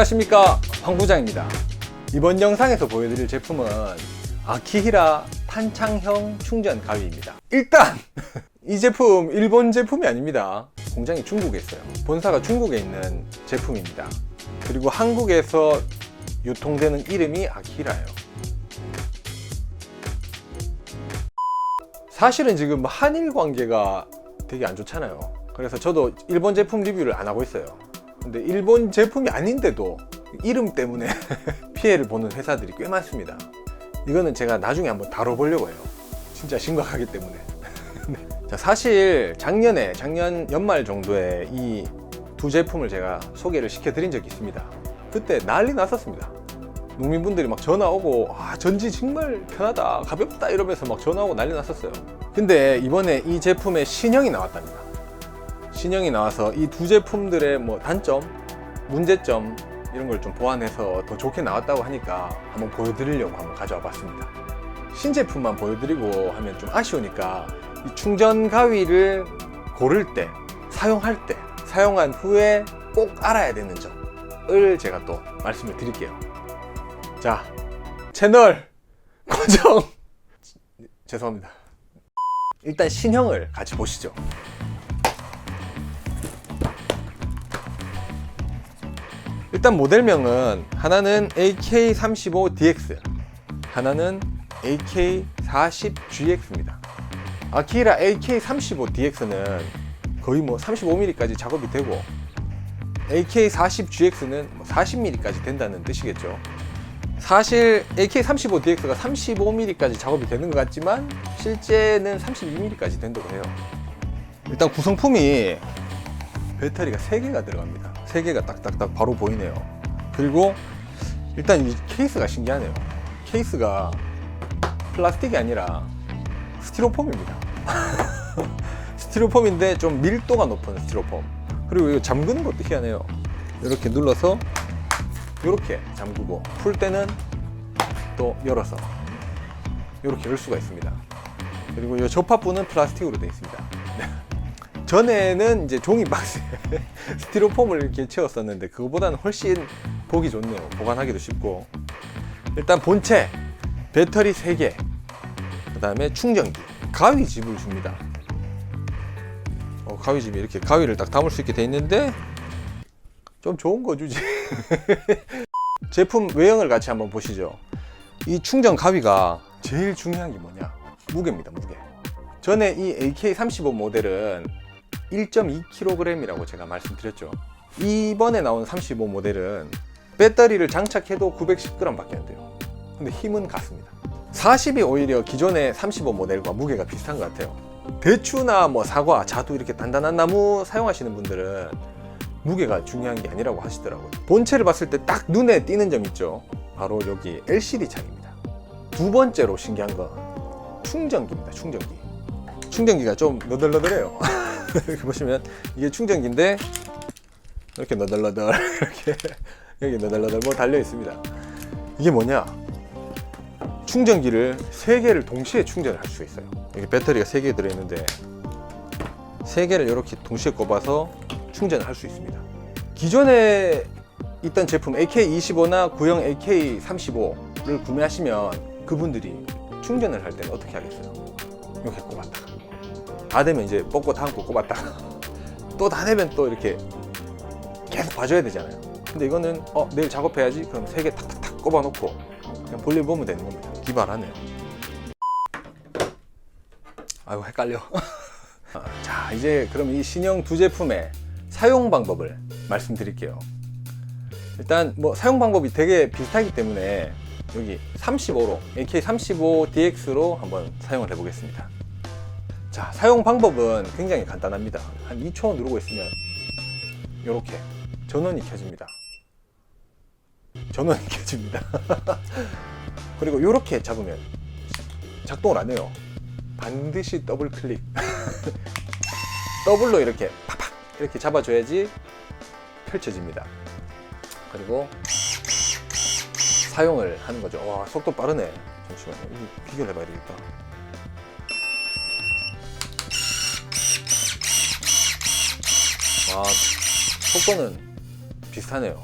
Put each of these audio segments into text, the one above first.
안녕하십니까, 황 부장입니다. 이번 영상에서 보여드릴 제품은 아키히라 탄창형 충전 가위입니다. 일단 이 제품 일본 제품이 아닙니다. 공장이 중국에 있어요. 본사가 중국에 있는 제품입니다. 그리고 한국에서 유통되는 이름이 아키히라예요. 사실은 지금 한일 관계가 되게 안 좋잖아요. 그래서 저도 일본 제품 리뷰를 안 하고 있어요. 근데 일본 제품이 아닌데도 이름 때문에 피해를 보는 회사들이 꽤 많습니다. 이거는 제가 나중에 한번 다뤄보려고 해요. 진짜 심각하기 때문에. 자, 사실 작년 연말 정도에 이 두 제품을 제가 소개를 시켜드린 적이 있습니다. 그때 난리 났었습니다. 농민분들이 막 전화 오고, 전지 정말 편하다, 가볍다 이러면서 막 전화 오고 난리 났었어요. 근데 이번에 이 제품의 신형이 나왔답니다. 신형이 나와서 이 두 제품들의 뭐 단점, 문제점 이런 걸 좀 보완해서 더 좋게 나왔다고 하니까 한번 보여드리려고 한번 가져와 봤습니다. 신제품만 보여드리고 하면 좀 아쉬우니까 이 충전 가위를 고를 때, 사용할 때, 사용한 후에 꼭 알아야 되는 점을 제가 또 말씀을 드릴게요. 자, 채널 고정 죄송합니다. 일단 신형을 같이 보시죠. 일단 모델명은 하나는 AK35DX, 하나는 AK40GX입니다. 아키히라 AK35DX는 거의 뭐 35mm까지 작업이 되고, AK40GX는 40mm까지 된다는 뜻이겠죠. 사실 AK35DX가 35mm까지 작업이 되는 것 같지만 실제는 32mm까지 된다고 해요. 일단 구성품이 배터리가 3개가 들어갑니다. 3개가 딱딱딱 바로 보이네요. 그리고 일단 이 케이스가 신기하네요. 케이스가 플라스틱이 아니라 스티로폼입니다. 스티로폼인데 좀 밀도가 높은 스티로폼. 그리고 이거 잠그는 것도 희한해요. 이렇게 눌러서 이렇게 잠그고, 풀 때는 또 열어서 이렇게 열 수가 있습니다. 그리고 이 접합부는 플라스틱으로 되어 있습니다. 전에는 이제 종이 박스에 스티로폼을 이렇게 채웠었는데 그거보다는 훨씬 보기 좋네요. 보관하기도 쉽고. 일단 본체, 배터리 3개, 그 다음에 충전기, 가위집을 줍니다. 가위집이 이렇게 가위를 딱 담을 수 있게 돼 있는데 좀 좋은 거 주지. 제품 외형을 같이 한번 보시죠. 이 충전 가위가 제일 중요한 게 뭐냐? 무게입니다, 무게. 전에 이 AK35 모델은 1.2kg이라고 제가 말씀드렸죠. 이번에 나온 35 모델은 배터리를 장착해도 910g 밖에 안 돼요. 근데 힘은 같습니다. 40이 오히려 기존의 35 모델과 무게가 비슷한 것 같아요. 대추나 뭐 사과, 자두 이렇게 단단한 나무 사용하시는 분들은 무게가 중요한 게 아니라고 하시더라고요. 본체를 봤을 때 딱 눈에 띄는 점 있죠. 바로 여기 LCD 창입니다. 두 번째로 신기한 건 충전기입니다. 충전기가 좀 너덜너덜해요. 이렇게 보시면 이게 충전기인데 이렇게 너덜너덜 이렇게 여기 너덜너덜 뭐 달려 있습니다. 이게 뭐냐? 충전기를 3개를 동시에 충전을 할 수 있어요. 여기 배터리가 3개 들어있는데 3개를 이렇게 동시에 꼽아서 충전을 할 수 있습니다. 기존에 있던 제품 AK25나 구형 AK35를 구매하시면 그분들이 충전을 할 때는 어떻게 하겠어요? 이렇게 꼽았다가 다 되면 이제 뽑고 담고 꼽았다가 또 다 되면 또 이렇게 계속 봐줘야 되잖아요. 근데 이거는 내일 작업해야지, 그럼 3개 탁탁탁 꼽아 놓고 그냥 볼일 보면 되는 겁니다. 기발하네요. 아이고 헷갈려. 자, 이제 그럼 이 신형 두 제품의 사용 방법을 말씀드릴게요. 일단 뭐 사용 방법이 되게 비슷하기 때문에 여기 35로 AK35DX로 한번 사용을 해 보겠습니다. 자, 사용 방법은 굉장히 간단합니다. 한 2초 누르고 있으면 이렇게 전원이 켜집니다. 그리고 이렇게 잡으면 작동을 안 해요. 반드시 더블 클릭. 더블로 이렇게 팍팍 이렇게 잡아줘야지 펼쳐집니다. 그리고 사용을 하는 거죠. 와, 속도 빠르네. 잠시만요. 이거 비교를 해봐야 되겠다. 속도는 비슷하네요.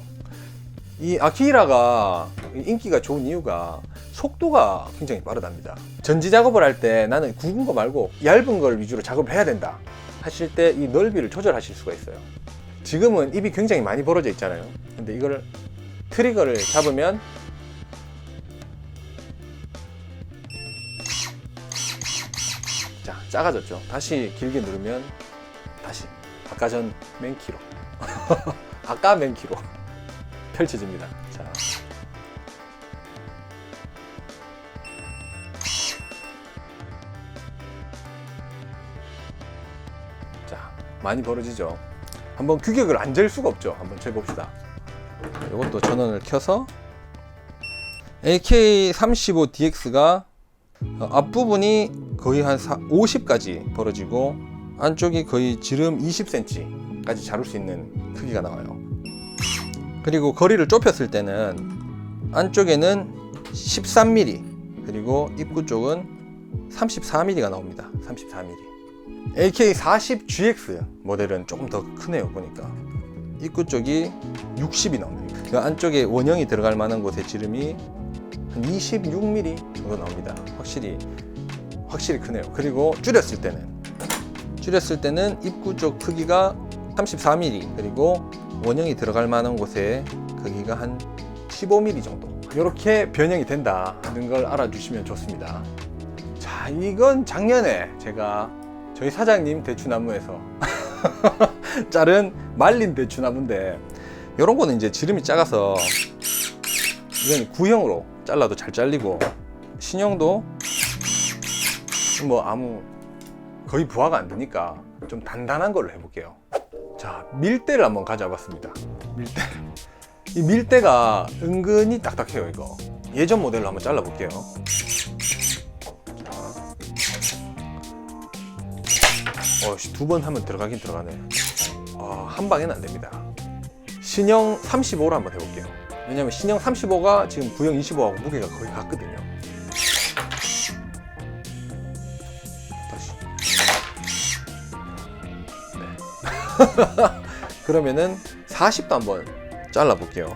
이 아키라가 인기가 좋은 이유가 속도가 굉장히 빠르답니다. 전지 작업을 할 때 나는 굵은 거 말고 얇은 걸 위주로 작업을 해야 된다 하실 때 이 넓이를 조절하실 수가 있어요. 지금은 입이 굉장히 많이 벌어져 있잖아요. 근데 이거를 트리거를 잡으면 자, 작아졌죠. 다시 길게 누르면 다시 아까 전 맨키로 아까 맨키로 펼쳐집니다. 자, 많이 벌어지죠. 한번 규격을 안 잴 수가 없죠. 한번 재봅시다. 이것도 전원을 켜서 AK35DX가 앞부분이 거의 한 50까지 벌어지고 안쪽이 거의 지름 20cm까지 자를 수 있는 크기가 나와요. 그리고 거리를 좁혔을 때는 안쪽에는 13mm 그리고 입구 쪽은 34mm가 나옵니다. 34mm. AK40GX 모델은 조금 더 크네요. 보니까 입구 쪽이 60이 나옵니다. 그 안쪽에 원형이 들어갈 만한 곳의 지름이 한 26mm 정도 나옵니다. 확실히 크네요. 그리고 줄였을 때는 입구 쪽 크기가 34mm 그리고 원형이 들어갈 만한 곳의 크기가 한 15mm 정도 이렇게 변형이 된다는 걸 알아주시면 좋습니다. 자, 이건 작년에 제가 저희 사장님 대추나무에서 자른 말린 대추나무인데 이런 거는 이제 지름이 작아서 이건 구형으로 잘라도 잘 잘리고 신형도 뭐 거의 부하가 안 되니까 좀 단단한 걸로 해볼게요. 자, 밀대를 한번 가져와봤습니다. 이 밀대가 은근히 딱딱해요. 이거 예전 모델로 한번 잘라볼게요. 두 번 하면 들어가긴 들어가네. 한 방에는 안 됩니다. 신형 35로 한번 해볼게요. 왜냐면 신형 35가 지금 구형 25하고 무게가 거의 같거든요. 다시. 네. 그러면은 40도 한번 잘라볼게요.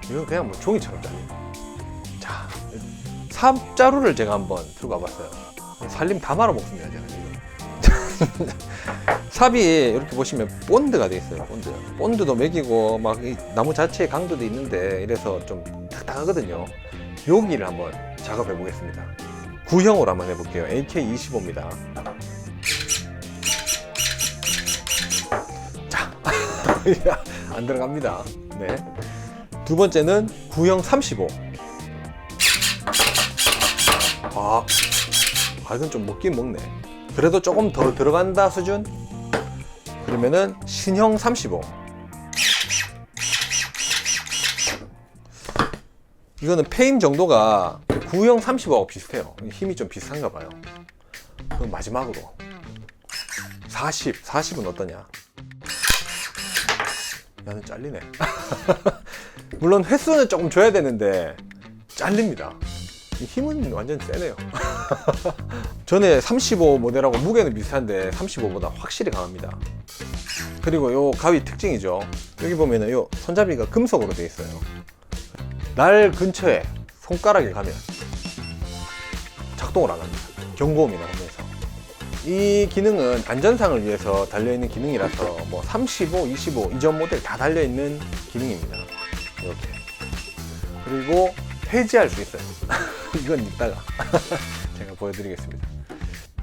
이거 그냥 뭐 종이처럼 잘려. 자, 삽자루를 제가 한번 들고 와봤어요. 살림 다 말아먹습니다, 제가 지금. 삽이 이렇게 보시면 본드가 돼 있어요. 본드도 매기고 막 이 나무 자체의 강도도 있는데 이래서 좀 딱딱하거든요. 여기를 한번 작업해 보겠습니다. 구형으로 한번 해볼게요. AK25입니다. 자, 안 들어갑니다. 네. 두 번째는 구형 35. 이건 좀 먹긴 먹네. 그래도 조금 더 들어간다 수준? 그러면은 신형 35. 이거는 페임 정도가 구형 35하고 비슷해요. 힘이 좀 비슷한가 봐요. 그럼 마지막으로 40은 어떠냐? 야는 잘리네. 물론 횟수는 조금 줘야 되는데 잘립니다. 힘은 완전 세네요. 전에 35 모델하고 무게는 비슷한데 35보다 확실히 강합니다. 그리고 요 가위 특징이죠. 여기 보면은 요 손잡이가 금속으로 되어 있어요. 날 근처에 손가락에 가면 작동을 안 합니다. 경고음이 나오면서. 이 기능은 안전상을 위해서 달려있는 기능이라서 뭐 35, 25 이전 모델 다 달려있는 기능입니다. 이렇게. 그리고 해지할 수 있어요. 이건 이따가 제가 보여드리겠습니다.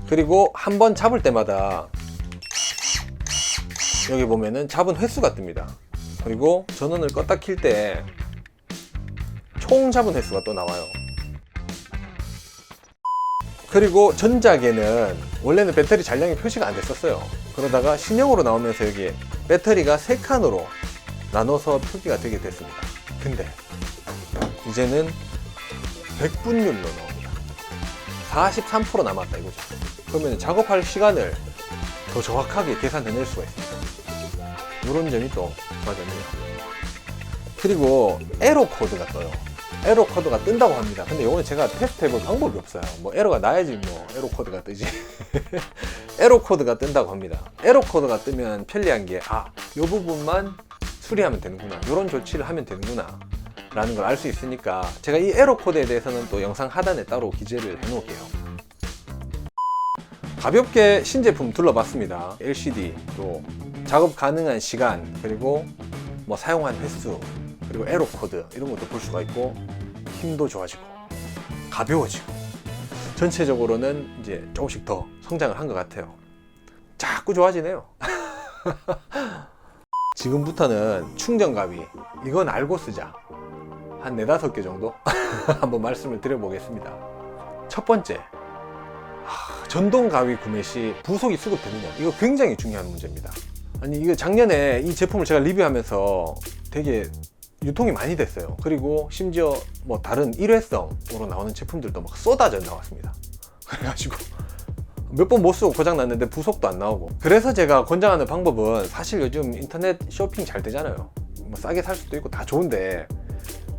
그리고 한번 잡을 때마다 여기 보면은 잡은 횟수가 뜹니다. 그리고 전원을 껐다 킬 때 총 잡은 횟수가 또 나와요. 그리고 전작에는 원래는 배터리 잔량이 표시가 안 됐었어요. 그러다가 신형으로 나오면서 여기 배터리가 3칸으로 나눠서 표기가 되게 됐습니다. 근데 이제는 100분율로 나옵니다. 43% 남았다 이거죠. 그러면 작업할 시간을 더 정확하게 계산해낼 수가 있습니다. 이런 점이 또 맞았네요. 그리고 에러 코드가 떠요. 에러 코드가 뜬다고 합니다. 근데 이거는 제가 테스트 해볼 방법이 없어요. 뭐 에러가 나야지 뭐 에러 코드가 뜨지. 에러 코드가 뜬다고 합니다. 에러 코드가 뜨면 편리한 게 이 부분만 수리하면 되는구나, 이런 조치를 하면 되는구나 라는 걸 알 수 있으니까 제가 이 에러 코드에 대해서는 또 영상 하단에 따로 기재를 해 놓을게요. 가볍게 신제품 둘러봤습니다. LCD, 또 작업 가능한 시간, 그리고 뭐 사용한 횟수, 그리고 에러 코드 이런 것도 볼 수가 있고, 힘도 좋아지고 가벼워지고 전체적으로는 이제 조금씩 더 성장을 한 것 같아요. 자꾸 좋아지네요. 지금부터는 충전 가위, 이건 알고 쓰자, 한 4-5개 정도 한번 말씀을 드려보겠습니다. 첫 번째, 전동 가위 구매 시 부속이 수급되느냐, 이거 굉장히 중요한 문제입니다. 아니, 이거 작년에 이 제품을 제가 리뷰하면서 되게 유통이 많이 됐어요. 그리고 심지어 뭐 다른 일회성으로 나오는 제품들도 막 쏟아져 나왔습니다. 그래가지고 몇 번 못 쓰고 고장 났는데 부속도 안 나오고. 그래서 제가 권장하는 방법은, 사실 요즘 인터넷 쇼핑 잘 되잖아요. 뭐 싸게 살 수도 있고 다 좋은데,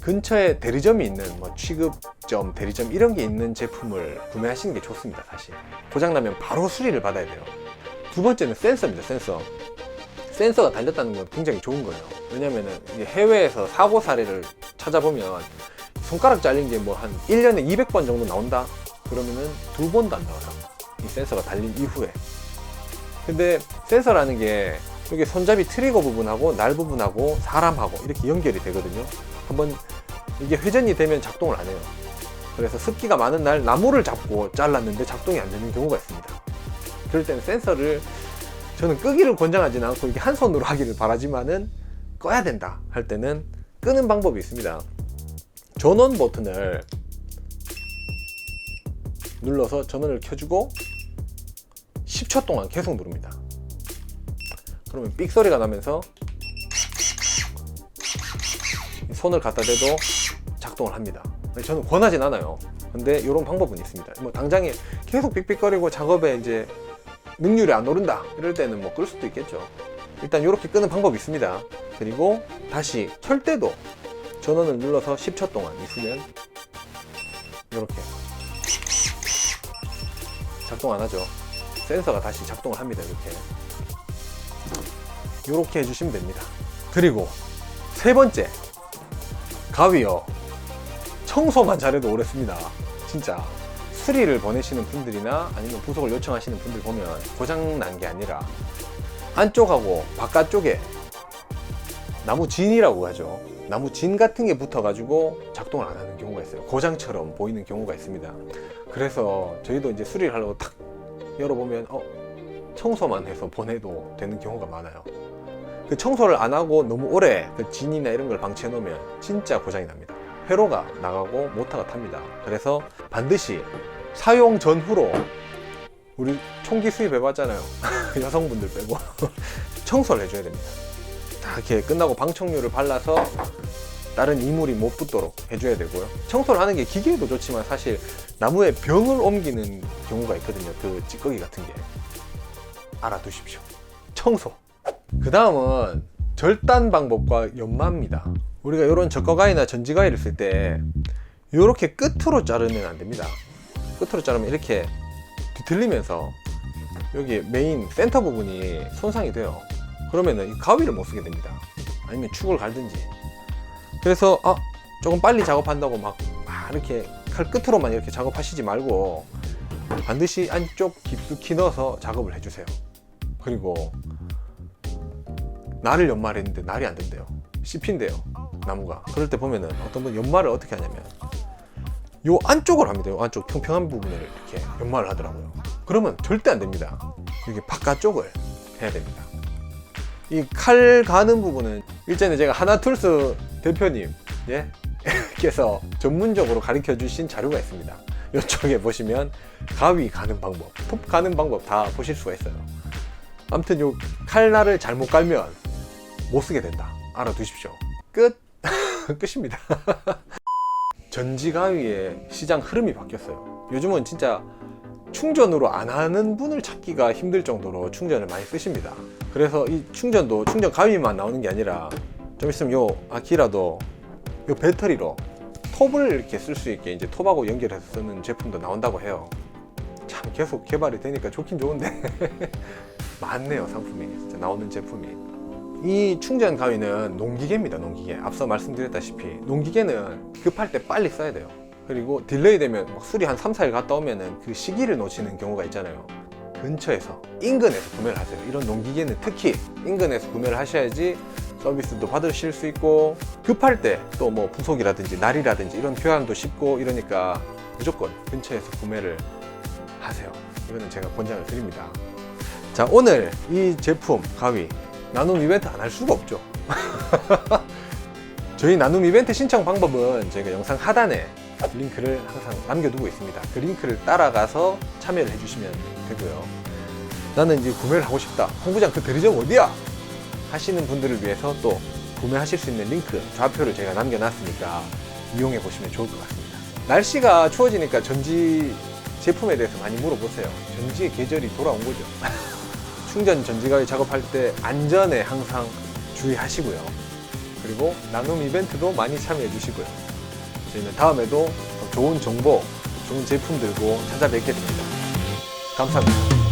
근처에 대리점이 있는 뭐 취급점, 대리점 이런 게 있는 제품을 구매하시는 게 좋습니다. 사실 고장 나면 바로 수리를 받아야 돼요. 두 번째는 센서입니다. 센서가 달렸다는 건 굉장히 좋은 거예요. 왜냐면은 해외에서 사고 사례를 찾아보면 손가락 잘린 게 뭐 한 1년에 200번 정도 나온다? 그러면은 2번도 안 나와요. 이 센서가 달린 이후에. 근데 센서라는 게 여기 손잡이 트리거 부분하고 날 부분하고 사람하고 이렇게 연결이 되거든요. 한번 이게 회전이 되면 작동을 안 해요. 그래서 습기가 많은 날 나무를 잡고 잘랐는데 작동이 안 되는 경우가 있습니다. 그럴 때는 센서를, 저는 끄기를 권장하지는 않고 이게 한 손으로 하기를 바라지만은, 꺼야 된다 할 때는 끄는 방법이 있습니다. 전원 버튼을 눌러서 전원을 켜주고 10초 동안 계속 누릅니다. 그러면 삑 소리가 나면서 손을 갖다 대도 작동을 합니다. 저는 권하진 않아요. 근데 이런 방법은 있습니다. 뭐 당장에 계속 삑삑거리고 작업에 이제 능률이 안 오른다 이럴 때는 뭐 끌 수도 있겠죠. 일단 이렇게 끄는 방법이 있습니다. 그리고 다시 켤 때도 전원을 눌러서 10초 동안 있으면 이렇게 작동 안 하죠. 센서가 다시 작동을 합니다. 이렇게 해주시면 됩니다. 그리고 세 번째, 가위요. 청소만 잘해도 오래 씁니다. 진짜 수리를 보내시는 분들이나 아니면 부속을 요청하시는 분들 보면 고장 난 게 아니라 안쪽하고 바깥쪽에 나무 진이라고 하죠. 나무 진 같은 게 붙어 가지고 작동을 안 하는 경우가 있어요. 고장처럼 보이는 경우가 있습니다. 그래서 저희도 이제 수리를 하려고 탁 열어보면 청소만 해서 보내도 되는 경우가 많아요. 그 청소를 안 하고 너무 오래 그 진이나 이런 걸 방치해 놓으면 진짜 고장이 납니다. 회로가 나가고 모터가 탑니다. 그래서 반드시 사용 전후로, 우리 총기 수입해 봤잖아요. 여성분들 빼고 청소를 해줘야 됩니다. 다 이렇게 끝나고 방청료를 발라서 다른 이물이 못 붙도록 해줘야 되고요. 청소를 하는 게 기계에도 좋지만 사실 나무에 병을 옮기는 경우가 있거든요. 그 찌꺼기 같은 게. 알아두십시오. 청소. 그 다음은 절단 방법과 연마입니다. 우리가 이런 적거가위나 전지가위를 쓸 때 이렇게 끝으로 자르면 안 됩니다. 끝으로 자르면 이렇게 뒤틀리면서 여기 메인 센터 부분이 손상이 돼요. 그러면은 이 가위를 못 쓰게 됩니다. 아니면 축을 갈든지. 그래서 조금 빨리 작업한다고 막 이렇게 칼 끝으로만 이렇게 작업하시지 말고 반드시 안쪽 깊숙이 넣어서 작업을 해주세요. 그리고 날을 연마를 했는데 날이 안 된대요. 씹힌대요, 나무가. 그럴 때 보면은 어떤 분 연마를 어떻게 하냐면 요 안쪽을 합니다. 요 안쪽 평평한 부분을 이렇게 연마를 하더라고요. 그러면 절대 안 됩니다. 이게 바깥쪽을 해야 됩니다. 이 칼 가는 부분은 일전에 제가 하나툴스 대표님 께서 전문적으로 가르쳐 주신 자료가 있습니다. 이쪽에 보시면 가위 가는 방법, 톱 가는 방법 다 보실 수가 있어요. 아무튼 요 칼날을 잘못 갈면 못 쓰게 된다. 알아두십시오. 끝. 끝입니다. 전지가위의 시장 흐름이 바뀌었어요. 요즘은 진짜 충전으로 안 하는 분을 찾기가 힘들 정도로 충전을 많이 쓰십니다. 그래서 이 충전도 충전 가위만 나오는 게 아니라 좀 있으면 요 아키라도 요 배터리로 톱을 이렇게 쓸 수 있게 이제 톱하고 연결해서 쓰는 제품도 나온다고 해요. 참 계속 개발이 되니까 좋긴 좋은데 많네요, 상품이. 진짜 나오는 제품이. 이 충전 가위는 농기계입니다. 농기계. 앞서 말씀드렸다시피 농기계는 급할 때 빨리 써야 돼요. 그리고 딜레이 되면 막 수리 한 3, 4일 갔다 오면은 그 시기를 놓치는 경우가 있잖아요. 근처에서 인근에서 구매를 하세요. 이런 농기계는 특히 인근에서 구매를 하셔야지 서비스도 받으실 수 있고, 급할 때 또 뭐 부속이라든지 날이라든지 이런 교환도 쉽고 이러니까 무조건 근처에서 구매를 하세요. 이거는 제가 권장을 드립니다. 자, 오늘 이 제품 가위 나눔 이벤트 안 할 수가 없죠. 저희 나눔 이벤트 신청 방법은 저희가 영상 하단에 링크를 항상 남겨두고 있습니다. 그 링크를 따라가서 참여를 해주시면 되고요. 나는 이제 구매를 하고 싶다, 홍부장 그 대리점 어디야? 하시는 분들을 위해서 또 구매하실 수 있는 링크 좌표를 제가 남겨놨으니까 이용해 보시면 좋을 것 같습니다. 날씨가 추워지니까 전지 제품에 대해서 많이 물어보세요. 전지의 계절이 돌아온 거죠. 충전 전지가위 작업할 때 안전에 항상 주의하시고요. 그리고 나눔 이벤트도 많이 참여해 주시고요. 저희는 다음에도 더 좋은 정보, 좋은 제품 들고 찾아뵙겠습니다. 감사합니다.